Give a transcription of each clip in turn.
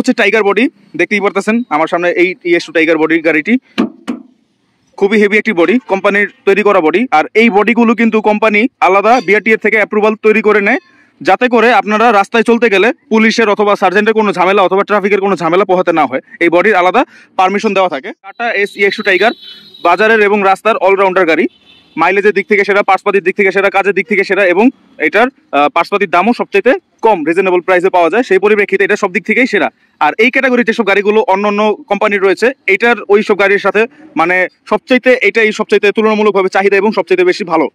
হচ্ছে tiger body, দেখতেই পারতেছেন আমার সামনে এই ES2 টাইগার বডির গাড়িটি। খুবই হেভি একটি বডি, কোম্পানির তৈরি করা বডি। আর এই বডিগুলো কিন্তু কোম্পানি আলাদা BRTA থেকে অ্যাপ্রুভাল তৈরি করে নেয়, যাতে করে আপনারা রাস্তায় চলতে গেলে পুলিশের অথবা সার্জেন্টের কোনো ঝামেলা অথবা ট্রাফিকের কোনো ঝামেলা পোহাতে না হয়। এই বডির আলাদা পারমিশন দেওয়া থাকে। টাটা এস EX2 টাইগার বাজারের এবং রাস্তার অলরাউন্ডার গাড়ি। মাইলেজের দিক থেকে সেরা, পার্টসপাতির দিক থেকে সেরা, কাজের দিক থেকে সেরা এবং এটার পার্টসপাতির দামও সবচেয়ে কম, রিজনেবল প্রাইসে পাওয়া যায়। সেই পরিপ্রেক্ষিতে এটা সব দিক থেকেই সেরা। আর এই ক্যাটাগরির যেসব গাড়িগুলো অন্য অন্য কোম্পানির রয়েছে, এইটার ওই সব গাড়ির সাথে মানে এটাই সবচাইতে তুলনামূলকভাবে চাহিদা এবং সবচেয়ে বেশি ভালো।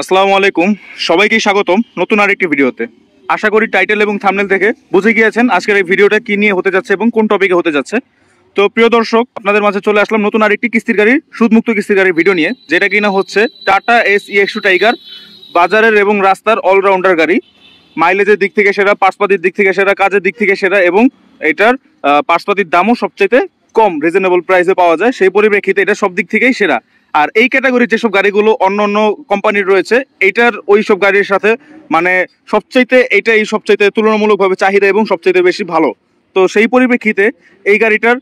আসসালামু আলাইকুম, সবাইকেই স্বাগতম নতুন আরেকটি ভিডিওতে। আশা করি টাইটেল এবং থাম্বনেল থেকে বুঝে গিয়েছেন আজকের এই ভিডিওটা কি নিয়ে হতে যাচ্ছে এবং কোন টপিকে হতে যাচ্ছে। তো প্রিয় দর্শক, আপনাদের মাঝে চলে আসলাম নতুন আরেকটি কিস্তির গাড়ির, সুদমুক্ত কিস্তির গাড়ির ভিডিও নিয়ে, যেটা কিনা হচ্ছে টাটা এস EX2 টাইগার বাজারের এবং রাস্তার অলরাউন্ডার গাড়ি। মাইলেজের দিক থেকে সেরা, পার্টসপাতির দিক থেকে সেরা, কাজের দিক থেকে সেরা এবং এটার পার্টসপাতির দামও সবচেয়ে কম, রিজনেবল প্রাইসে পাওয়া যায়। সেই পরিপ্রেক্ষিতে এটা সব দিক থেকেই সেরা। আর এই ক্যাটাগরির যেসব গাড়িগুলো অন্য অন্য কোম্পানির রয়েছে, এইটার ওই সব গাড়ির সাথে মানে এটাই সবচাইতে তুলনামূলকভাবে চাহিদা এবং সবচেয়ে বেশি ভালো। তো সেই পরিপ্রেক্ষিতে এই গাড়িটার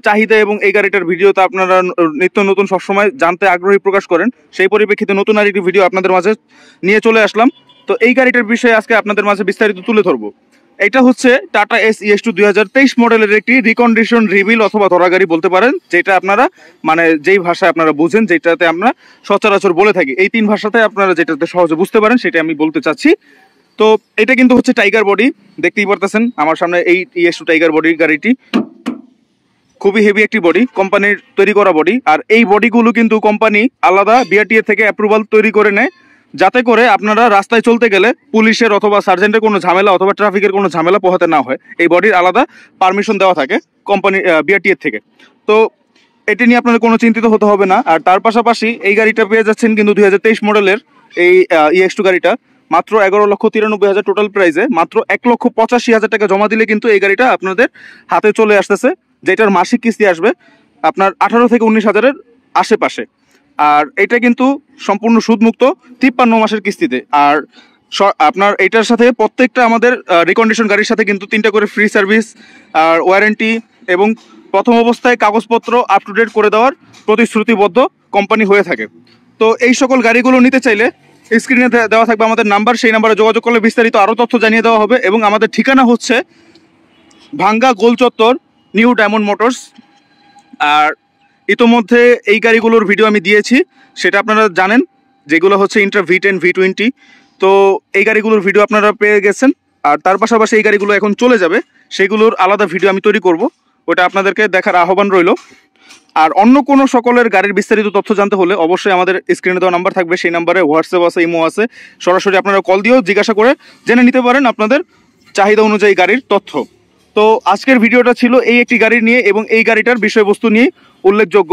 চাহিদা এবং এই গাড়িটার ভিডিওতে আপনারা নিত্য নতুন সবসময় জানতে আগ্রহী প্রকাশ করেন। সেই পরিপ্রেক্ষিতে নতুন আরেকটি ভিডিও আপনাদের মাঝে নিয়ে চলে আসলাম। তো এই গাড়িটার বিষয়ে আজকে আপনাদের মাঝে বিস্তারিত তুলে ধরবো। এটা হচ্ছে টাটা এস EX2 2023 মডেলের একটি রিকন্ডিশন, রিবিল অথবা ধরা গাড়ি বলতে পারেন, যেটা আপনারা মানে যেই ভাষায় আপনারা বুঝেন, যেটাতে আমরা সচরাচর বলে থাকি, এই তিন ভাষাতে আপনারা যেটাতে সহজে বুঝতে পারেন সেটা আমি বলতে চাচ্ছি। তো এটা কিন্তু হচ্ছে টাইগার বডি, দেখতেই পারতেছেন আমার সামনে এই EX2 টাইগার বডির গাড়িটি। খুবই হেভি একটি বডি, কোম্পানির তৈরি করা বডি। আর এই বডিগুলো কিন্তু কোম্পানি আলাদা BRTA থেকে অ্যাপ্রুভাল তৈরি করে নেয়, যাতে করে আপনারা রাস্তায় চলতে গেলে পুলিশের অথবা সার্জেন্টের কোনো ঝামেলা অথবা ট্রাফিকের কোনো ঝামেলা পোহাতে না হয়। এই বডির আলাদা পারমিশন দেওয়া থাকে কোম্পানি BRTA থেকে। তো এটি নিয়ে আপনাদের কোনো চিন্তিত হতে হবে না। আর তার পাশাপাশি এই গাড়িটা পেয়ে যাচ্ছেন কিন্তু 2023 মডেলের এই EX2 গাড়িটা মাত্র 11,93,000 টোটাল প্রাইসে। মাত্র 1,85,000 টাকা জমা দিলে কিন্তু এই গাড়িটা আপনাদের হাতে চলে আসতেছে, যেটার মাসিক কিস্তি আসবে আপনার 18 থেকে 19,000-এর আশেপাশে। আর এটা কিন্তু সম্পূর্ণ সুদমুক্ত 53 মাসের কিস্তিতে। আর আপনার এটার সাথে প্রত্যেকটা আমাদের রিকন্ডিশন গাড়ির সাথে কিন্তু 3টা করে ফ্রি সার্ভিস আর ওয়ারেন্টি এবং প্রথম অবস্থায় কাগজপত্র আপ টু ডেট করে দেওয়ার প্রতিশ্রুতিবদ্ধ কোম্পানি হয়ে থাকে। তো এই সকল গাড়িগুলো নিতে চাইলে স্ক্রিনে দেওয়া থাকবে আমাদের নাম্বার, সেই নাম্বারে যোগাযোগ করলে বিস্তারিত আরও তথ্য জানিয়ে দেওয়া হবে। এবং আমাদের ঠিকানা হচ্ছে ভাঙ্গা গোল চত্বর, নিউ ডায়মন্ড মোটরস। আর ইতোমধ্যে এই গাড়িগুলোর ভিডিও আমি দিয়েছি, সেটা আপনারা জানেন, যেগুলো হচ্ছে ইন্ট্রা V10 V20। তো এই গাড়িগুলোর ভিডিও আপনারা পেয়ে গেছেন। আর তার পাশাপাশি এই গাড়িগুলো এখন চলে যাবে, সেগুলোর আলাদা ভিডিও আমি তৈরি করব, ওটা আপনাদেরকে দেখার আহ্বান রইল। আর অন্য কোনো সকলের গাড়ির বিস্তারিত তথ্য জানতে হলে অবশ্যই আমাদের স্ক্রিনে দেওয়া নাম্বার থাকবে, সেই নাম্বারে হোয়াটসঅ্যাপ আছে, ইমো আছে, সরাসরি আপনারা কল দিয়েও জিজ্ঞাসা করে জেনে নিতে পারেন আপনাদের চাহিদা অনুযায়ী গাড়ির তথ্য। তো আজকের ভিডিওটা ছিল এই একটি গাড়ি নিয়ে এবং এই গাড়িটার বিষয়বস্তু নিয়ে উল্লেখযোগ্য।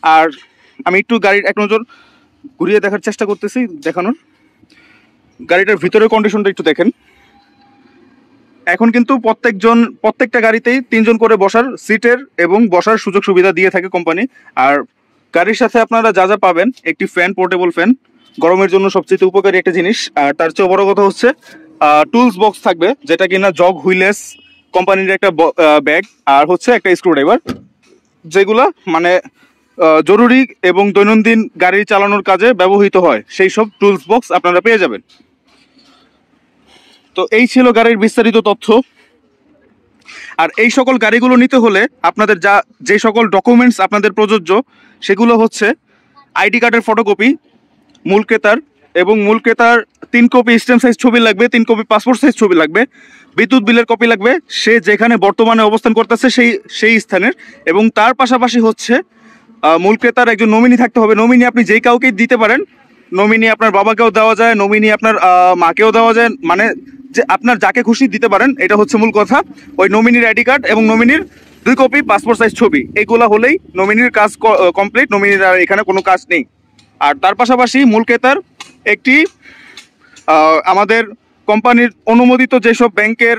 আর আমি একটু গাড়ির এক নজর ঘুরিয়ে দেখার চেষ্টা করতেছি, দেখানোর। গাড়িটার ভিতরের কন্ডিশনটা একটু দেখেন। এখন কিন্তু প্রত্যেকটা গাড়িতেই 3 জন করে বসার সিটের এবং বসার সুযোগ সুবিধা দিয়ে থাকে কোম্পানি। আর গাড়ির সাথে আপনারা যা যা পাবেন, একটি ফ্যান, পোর্টেবল ফ্যান, গরমের জন্য সবচেয়ে উপকারী একটা জিনিস। আর তার চেয়ে বড় কথা হচ্ছে টুলস বক্স থাকবে, যেটা কিনা জগ হুইলেস কোম্পানির একটা ব্যাগ, আর হচ্ছে একটা স্ক্রুড্রাইভার, যেগুলা মানে জরুরি এবং দৈনন্দিন গাড়ি চালানোর কাজে ব্যবহৃত হয়, সেই সব টুলস বক্স আপনারা পেয়ে যাবেন। তো এই ছিল গাড়ির বিস্তারিত তথ্য। আর এই সকল গাড়িগুলো নিতে হলে আপনাদের যে সকল ডকুমেন্টস আপনাদের প্রযোজ্য, সেগুলো হচ্ছে আইডি কার্ডের ফটোকপি, মূল ক্রেতার এবং মূল ক্রেতার 3 কপি স্ট্যাম্প সাইজ ছবি লাগবে, 3 কপি পাসপোর্ট সাইজ ছবি লাগবে, বিদ্যুৎ বিলের কপি লাগবে সে যেখানে বর্তমানে অবস্থান করতেছে সেই স্থানের। এবং তার পাশাপাশি হচ্ছে মূল ক্রেতার একজন নমিনি থাকতে হবে। নমিনি আপনি যেই কাউকে দিতে পারেন, নমিনি আপনার বাবাকেও দেওয়া যায়, নমিনি আপনার মাকেও দেওয়া যায়, মানে যে আপনার যাকে খুশি দিতে পারেন, এটা হচ্ছে মূল কথা। ওই নমিনির আইডি কার্ড এবং নমিনির 2 কপি পাসপোর্ট সাইজ ছবি, এইগুলা হলেই নমিনির কাজ কমপ্লিট, নমিনির আর এখানে কোনো কাজ নেই। আর তার পাশাপাশি মূল ক্রেতার একটি আমাদের কোম্পানির অনুমোদিত যেসব ব্যাংকের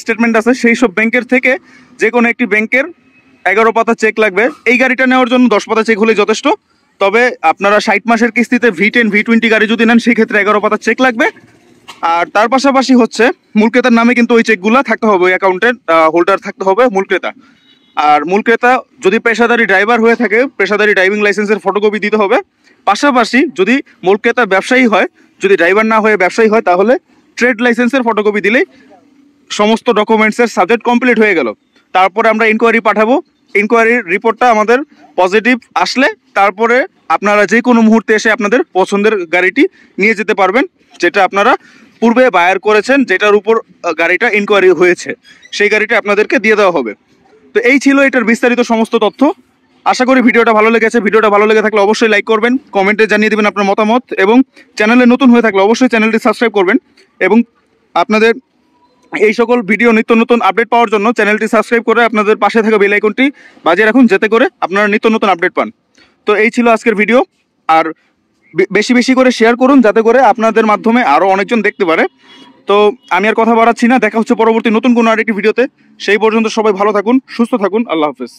স্টেটমেন্ট আছে, সেই সব ব্যাংকের থেকে যে কোনো একটি ব্যাংকের 11 পাতা চেক লাগবে। এই গাড়িটা নেওয়ার জন্য 10 পাতা চেক হলেই যথেষ্ট। তবে আপনারা 60 মাসের কিস্তিতে V10 V20 গাড়ি যদি নেন, সেই ক্ষেত্রে 11 পাতা চেক লাগবে। আর তার পাশাপাশি হচ্ছে মূল ক্রেতার নামে কিন্তু ওই চেকগুলো থাকতে হবে, ওই অ্যাকাউন্টের হোল্ডার থাকতে হবে মূল ক্রেতা। আর মূল ক্রেতা যদি পেশাদারি ড্রাইভার হয়ে থাকে পেশাদারি ড্রাইভিং লাইসেন্সের ফটোকপি দিতে হবে। পাশাপাশি যদি মূল ক্রেতা ব্যবসায়ী হয়, যদি ড্রাইভার না হয়ে ব্যবসায়ী হয়, তাহলে ট্রেড লাইসেন্সের ফটোকপি দিলেই সমস্ত ডকুমেন্টসের সাবজেক্ট কমপ্লিট হয়ে গেল। তারপরে আমরা ইনকোয়ারি পাঠাবো, ইনকোয়ারির রিপোর্টটা আমাদের পজিটিভ আসলে তারপরে আপনারা যে কোনো মুহূর্তে এসে আপনাদের পছন্দের গাড়িটি নিয়ে যেতে পারবেন, যেটা আপনারা পূর্বে বায়ার করেছেন, যেটার উপর গাড়িটা ইনকোয়ারি হয়েছে, সেই গাড়িটা আপনাদেরকে দিয়ে দেওয়া হবে। তো এই ছিল এটার বিস্তারিত সমস্ত তথ্য। আশা করি ভিডিওটা ভালো লেগেছে। ভিডিওটা ভালো লেগে থাকলে অবশ্যই লাইক করবেন, কমেন্টে জানিয়ে দেবেন আপনার মতামত, এবং চ্যানেলে নতুন হয়ে থাকলে অবশ্যই চ্যানেলটি সাবস্ক্রাইব করবেন। এবং আপনাদের এই সকল ভিডিও নিত্য নতুন আপডেট পাওয়ার জন্য চ্যানেলটি সাবস্ক্রাইব করে আপনাদের পাশে থাকা বেল আইকনটি বাজিয়ে রাখুন, যাতে করে আপনারা নিত্য নতুন আপডেট পান। তো এই ছিল আজকের ভিডিও। আর বেশি বেশি করে শেয়ার করুন, যাতে করে আপনাদের মাধ্যমে আরও অনেকজন দেখতে পারে। তো আমি আর কথা বাড়াচ্ছি না, দেখা হচ্ছে পরবর্তী নতুন কোনো আরেকটি ভিডিওতে। সেই পর্যন্ত সবাই ভালো থাকুন, সুস্থ থাকুন। আল্লাহ হাফেজ।